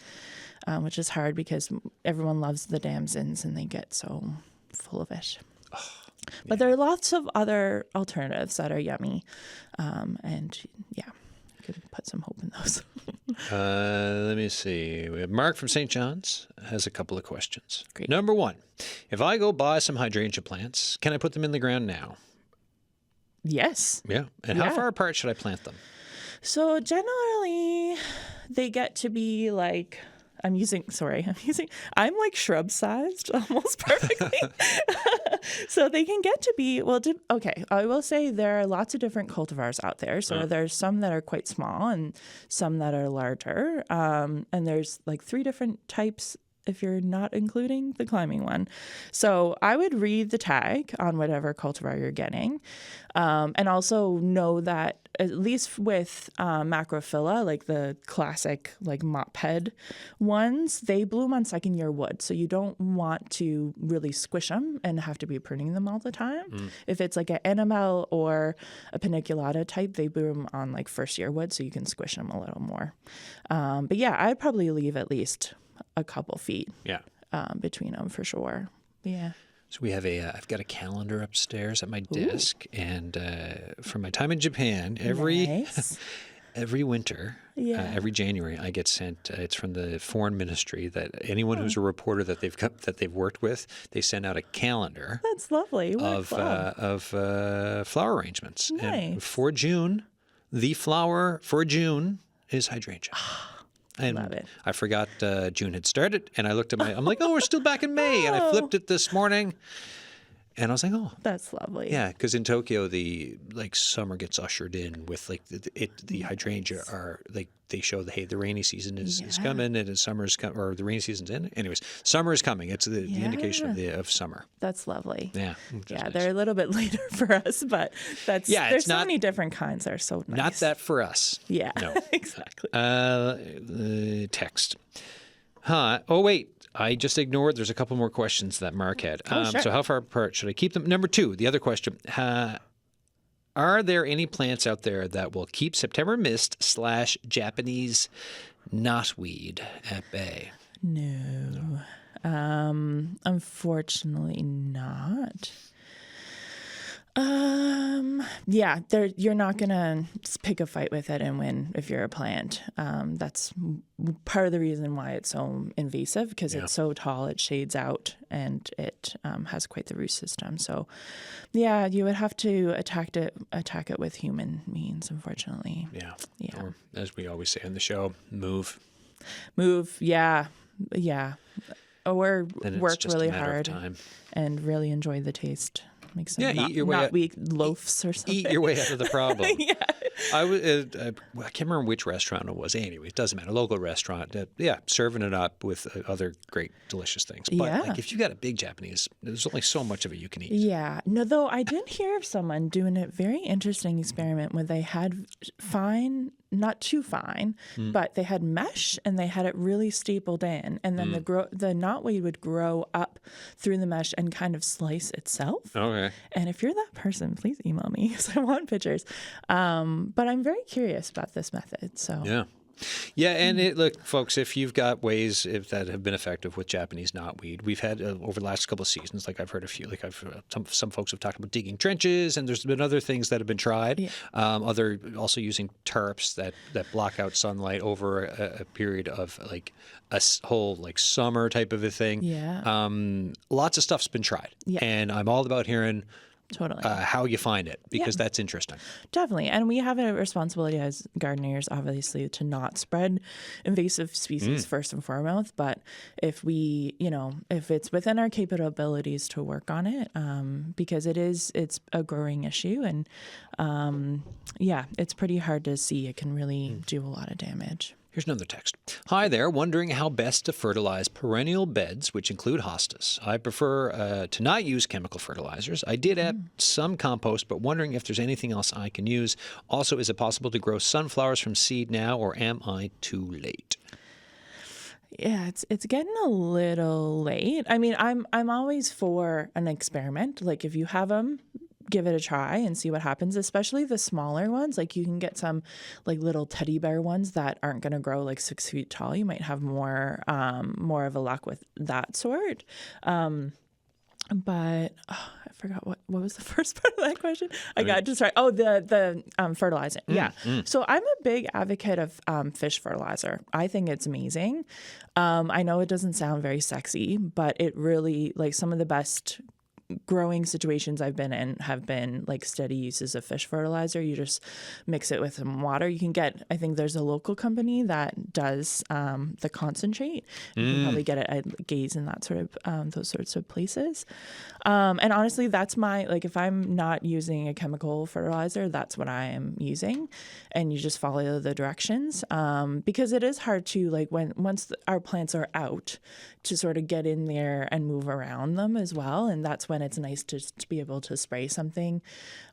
which is hard because everyone loves the damsons and they get so full of it. But there are lots of other alternatives that are yummy, and you could put some hope in those. Let me see. We have Mark from St. John's has a couple of questions. Great. Number one, if I go buy some hydrangea plants, can I put them in the ground now? Yes. Yeah. And how far apart should I plant them? So generally, they get to be like, I'm like shrub sized almost perfectly. So they can get to be, I will say there are lots of different cultivars out there. So there's some that are quite small and some that are larger. And there's like 3 different types if you're not including the climbing one. So I would read the tag on whatever cultivar you're getting. And also know that at least with macrophylla, like the classic like mop head ones, they bloom on second year wood. So you don't want to really squish them and have to be pruning them all the time. If it's like an enamel or a paniculata type, they bloom on like first year wood, so you can squish them a little more. But yeah, I'd probably leave at least a couple feet between them for sure. Yeah. So we have I've got a calendar upstairs at my desk, and from my time in Japan, every winter, every January, I get sent. It's from the foreign ministry that anyone who's a reporter that they've worked with, they send out a calendar. That's lovely. Of flower arrangements. Nice. And for June, the flower for June is hydrangea. And love it. I forgot June had started, and I looked at I'm like, we're still back in May. And I flipped it this morning, and I was like, that's lovely. Yeah, because in Tokyo, the summer gets ushered in with like the hydrangea are like they show the rainy season is coming, and summer's or the rainy season's in. Anyways, summer is coming. It's the indication of summer. That's lovely. Yeah, nice. They're a little bit later for us, but there's so many different kinds. They're so nice. Not that for us. Yeah, no. Exactly. Text. Oh wait. I just ignored. There's a couple more questions that Mark had. Sure. So how far apart should I keep them? Number 2, the other question. Are there any plants out there that will keep September mist / Japanese knotweed at bay? No. Unfortunately not. You're not gonna pick a fight with it and win if you're a plant. That's part of the reason why it's so invasive, because it's so tall, it shades out, and it has quite the root system. So, you would have to attack it with human means, unfortunately. Yeah. Or, as we always say on the show, move. Yeah. Or work really hard time. And really enjoy the taste. Make some eat your way not weak loaves or something. Eat your way out of the problem. I can't remember which restaurant it was. Anyway, it doesn't matter. Local restaurant. Serving it up with other great, delicious things. But like, if you got a big Japanese, there's only so much of it you can eat. Yeah. No, though I did hear of someone doing a very interesting experiment where they had fine, not too fine, but they had mesh and they had it really stapled in, and then the knotweed would grow up through the mesh and kind of slice itself. Okay. And if you're that person, please email me because I want pictures. But I'm very curious about this method. So Yeah, and look, folks, if you've got ways that have been effective with Japanese knotweed, we've had over the last couple of seasons, like I've heard a few, like some folks have talked about digging trenches, and there's been other things that have been tried. Yeah. Other also using tarps that block out sunlight over a period of like a whole like summer type of a thing. Yeah. Lots of stuff's been tried, and I'm all about hearing. Totally. How you find it, because that's interesting. Definitely. And we have a responsibility as gardeners, obviously, to not spread invasive species first and foremost. But if if it's within our capabilities to work on it, because it's a growing issue. And it's pretty hard to see. It can really do a lot of damage. Here's another text. Hi there, wondering how best to fertilize perennial beds, which include hostas. I prefer to not use chemical fertilizers. I did add some compost, but wondering if there's anything else I can use. Also, is it possible to grow sunflowers from seed now, or am I too late? Yeah, it's getting a little late. I mean, I'm always for an experiment. Like, if you have them, give it a try and see what happens, especially the smaller ones. Like, you can get some like little teddy bear ones that aren't going to grow like 6 feet tall. You might have more of a luck with that sort. But I forgot what was the first part of that question. I got just right. Oh, the fertilizing. So I'm a big advocate of fish fertilizer. I think it's amazing. I know it doesn't sound very sexy, but it really, like, some of the best growing situations I've been in have been like steady uses of fish fertilizer. You just mix it with some water. You can get, I think there's a local company that does the concentrate. You can probably get it at Gaze and that sort of those sorts of places. And honestly, that's like, if I'm not using a chemical fertilizer, that's what I am using. And you just follow the directions, because it is hard to, like, once our plants are out, to sort of get in there and move around them as well. And that's when it's nice to be able to spray something.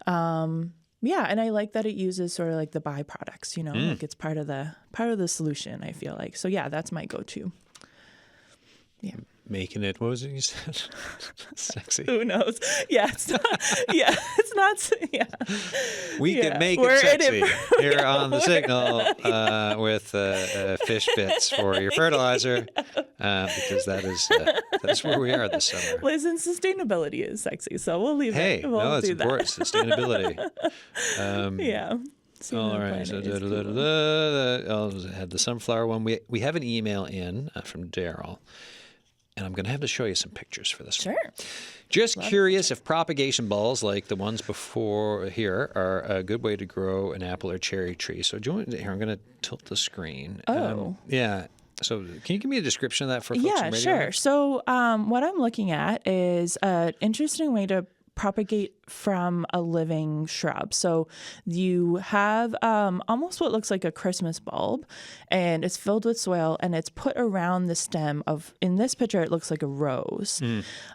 And I like that it uses sort of like the byproducts, like it's part of the solution, I feel like. So yeah, that's my go-to. Yeah. Making it, what was it you said? Sexy. Who knows? Yeah, it's not. Yeah, it's not. Yeah. We can make it sexy here on the Signal with fish bits for your fertilizer, because that is where we are this summer. Listen, sustainability is sexy, so we'll leave it. We'll it's important. Sustainability. Yeah. All right. So I had the sunflower one. We have an email in from Daryl. And I'm going to have to show you some pictures for this one. Sure. Just curious if propagation balls like the ones before here are a good way to grow an apple or cherry tree. So do you want, here, I'm going to tilt the screen. Oh. So can you give me a description of that for folks on radio? Yeah, sure. So what I'm looking at is an interesting way to propagate from a living shrub. So you have almost what looks like a Christmas bulb, and it's filled with soil, and it's put around the stem of, in this picture, it looks like a rose.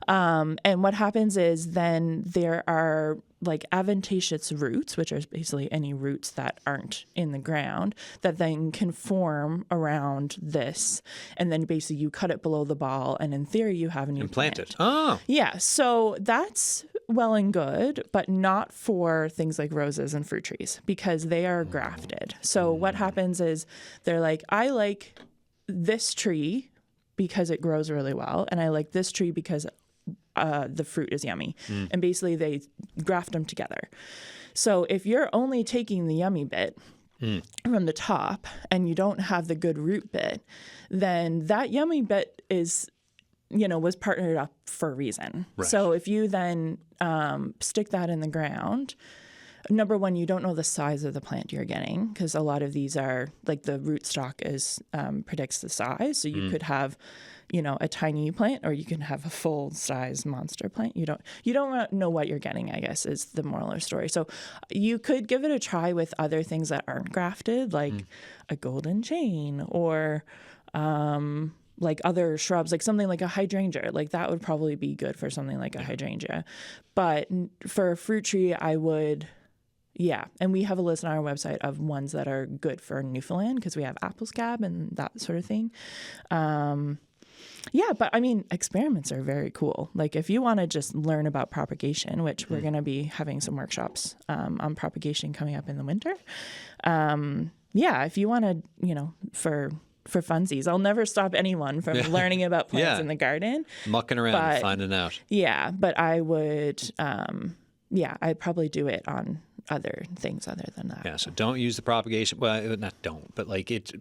And what happens is then there are like adventitious roots, which are basically any roots that aren't in the ground, that then can form around this. And then basically you cut it below the ball, and in theory you have a new plant. It. Oh. Yeah, so that's well and good, but not for things like roses and fruit trees, because they are grafted. So what happens is they're like, I like this tree because it grows really well, and I like this tree because the fruit is yummy. And basically they graft them together. So if you're only taking the yummy bit from the top and you don't have the good root bit, then that yummy bit is, was partnered up for a reason. Right. So if you then stick that in the ground, number one, you don't know the size of the plant you're getting, because a lot of these are like the rootstock predicts the size. So you could have, a tiny plant, or you can have a full size monster plant. You don't know what you're getting, I guess, is the moral of the story. So you could give it a try with other things that aren't grafted, like a golden chain, or like other shrubs, like something like a hydrangea. Like that would probably be good for something like a hydrangea. But for a fruit tree, I would, and we have a list on our website of ones that are good for Newfoundland, because we have apple scab and that sort of thing. But I mean, experiments are very cool. Like if you want to just learn about propagation, which we're going to be having some workshops on propagation coming up in the winter. If you want to, for funsies, I'll never stop anyone from learning about plants in the garden. Mucking around and finding out. Yeah, but I would, I'd probably do it on other things other than that. Yeah, so don't use the propagation. Well, not don't, but like it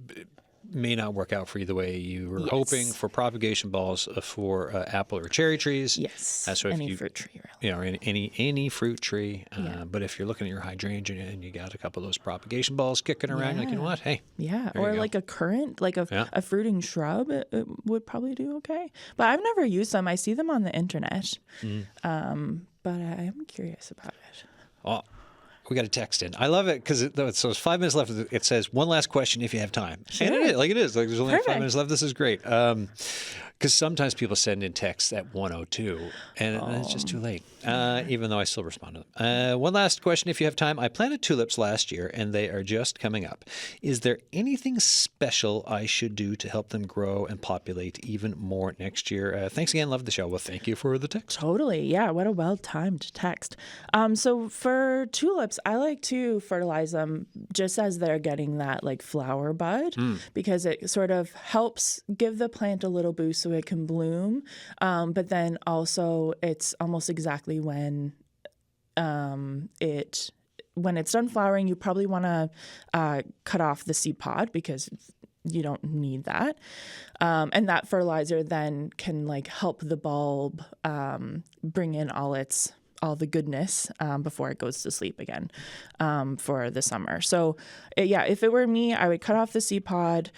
may not work out for you the way you were hoping for propagation balls for apple or cherry trees. Yes, so any fruit tree, really. Or any fruit tree. But if you're looking at your hydrangea and you got a couple of those propagation balls kicking around, like, you know what? Hey. Yeah, or like a currant, like a fruiting shrub, it would probably do okay. But I've never used them. I see them on the internet. But I am curious about it. Oh. We got a text in. I love it because so it's 5 minutes left. It says one last question if you have time. Sure. And it is. Like there's only 5 minutes left. This is great. Because sometimes people send in texts at 1:02 and it's just too late. Even though I still respond to them. One last question if you have time. I planted tulips last year and they are just coming up. Is there anything special I should do to help them grow and populate even more next year? Thanks again. Love the show. Well, thank you for the text. Totally. Yeah. What a well-timed text. So for tulips, I like to fertilize them just as they're getting that like flower bud, because it sort of helps give the plant a little boost so it can bloom. But then also it's almost exactly when it's done flowering, you probably want to cut off the seed pod, because you don't need that. And that fertilizer then can like help the bulb bring in all the goodness before it goes to sleep again for the summer. So if it were me, I would cut off the seed pod,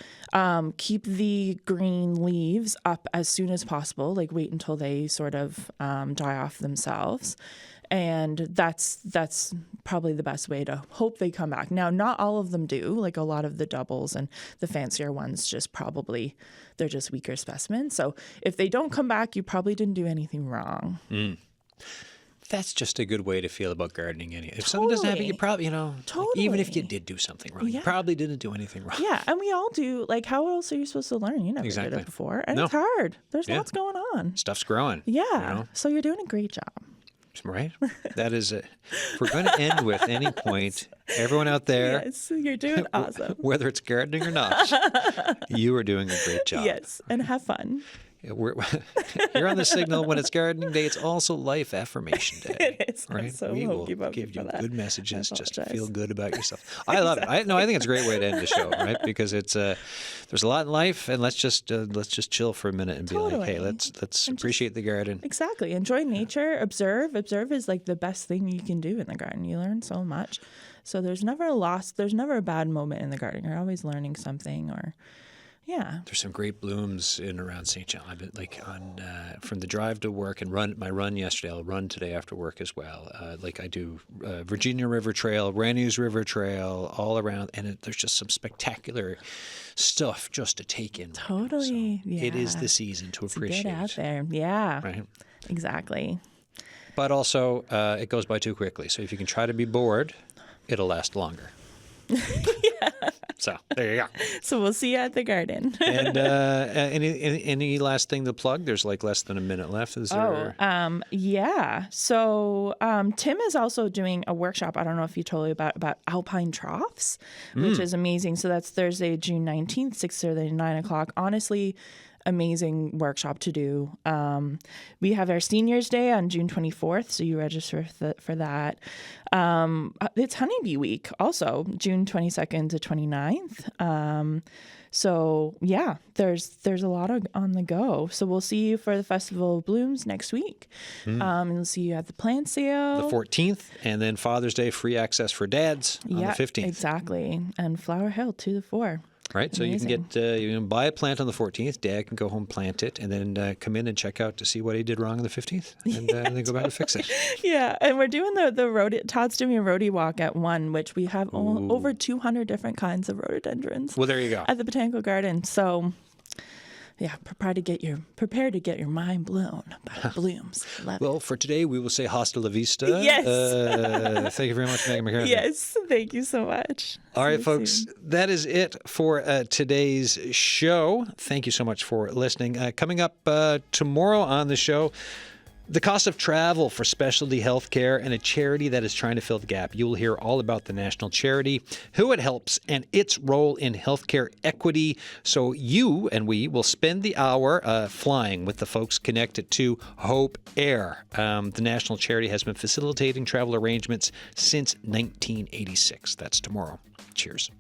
keep the green leaves up as soon as possible, like wait until they sort of die off themselves. And that's probably the best way to hope they come back. Now, not all of them do. Like a lot of the doubles and the fancier ones they're just weaker specimens. So if they don't come back, you probably didn't do anything wrong. That's just a good way to feel about gardening. If something doesn't happen, you probably, even if you did do something wrong, you probably didn't do anything wrong. Yeah, and we all do. Like, how else are you supposed to learn? You never did it before. And it's hard. There's lots going on. Stuff's growing. Yeah, so you're doing a great job. Right? That is it. If we're going to end with any point, everyone out there. Yes, you're doing awesome. Whether it's gardening or not, you are doing a great job. Yes, and have fun. You're on the signal when it's gardening day. It's also life affirmation day. It is. Right? So we will give you good messages. Just feel good about yourself. I love it. I think it's a great way to end the show, right? Because it's there's a lot in life, and let's just chill for a minute and be like, hey, let's appreciate the garden. Exactly. Enjoy nature. Observe. Observe is like the best thing you can do in the garden. You learn so much. So there's never a loss. There's never a bad moment in the garden. You're always learning something There's some great blooms in around St. John. I've been from the drive to work and my run yesterday. I'll run today after work as well. Like I do Virginia River Trail, Ranews River Trail, all around. And there's just some spectacular stuff just to take in. Totally. So it is the season to appreciate. Get out there. Yeah. Right. Exactly. But also it goes by too quickly. So if you can try to be bored, it'll last longer. So there you go. So we'll see you at the garden. And any last thing to plug? There's like less than a minute left. Is there? So Tim is also doing a workshop. I don't know if you told me about alpine troughs, which is amazing. So that's Thursday, June 19th, 6:30 to 9 o'clock. Honestly, amazing workshop to do. We have our Seniors Day on June 24th, so you register for that. It's Honeybee Week also, June 22nd to 29th. So yeah, there's a lot on the go. So we'll see you for the Festival of Blooms next week. And we'll see you at the plant sale. The 14th, and then Father's Day free access for dads on the 15th. Exactly. And Flower Hill 2 to 4. Right, so Amazing. you can get you can buy a plant on the 14th. Dad can go home, plant it, and then come in and check out to see what he did wrong on the 15th, and then go back and fix it. Yeah, and we're doing the road. Todd's doing a roadie walk at 1, which we have over 200 different kinds of rhododendrons. Well, there you go. At the Botanical Garden. So, yeah, prepare to get your mind blown by the blooms. Love Well, it. for today, we will say hasta la vista. Yes. Thank you very much, Meghan McCarthy. Yes, thank you so much. All right, See you folks, soon. that is it for today's show. Thank you so much for listening. Coming up tomorrow on the show, the cost of travel for specialty healthcare and a charity that is trying to fill the gap. You will hear all about the national charity, who it helps, and its role in healthcare equity. So you and we will spend the hour flying with the folks connected to Hope Air. The national charity has been facilitating travel arrangements since 1986. That's tomorrow. Cheers.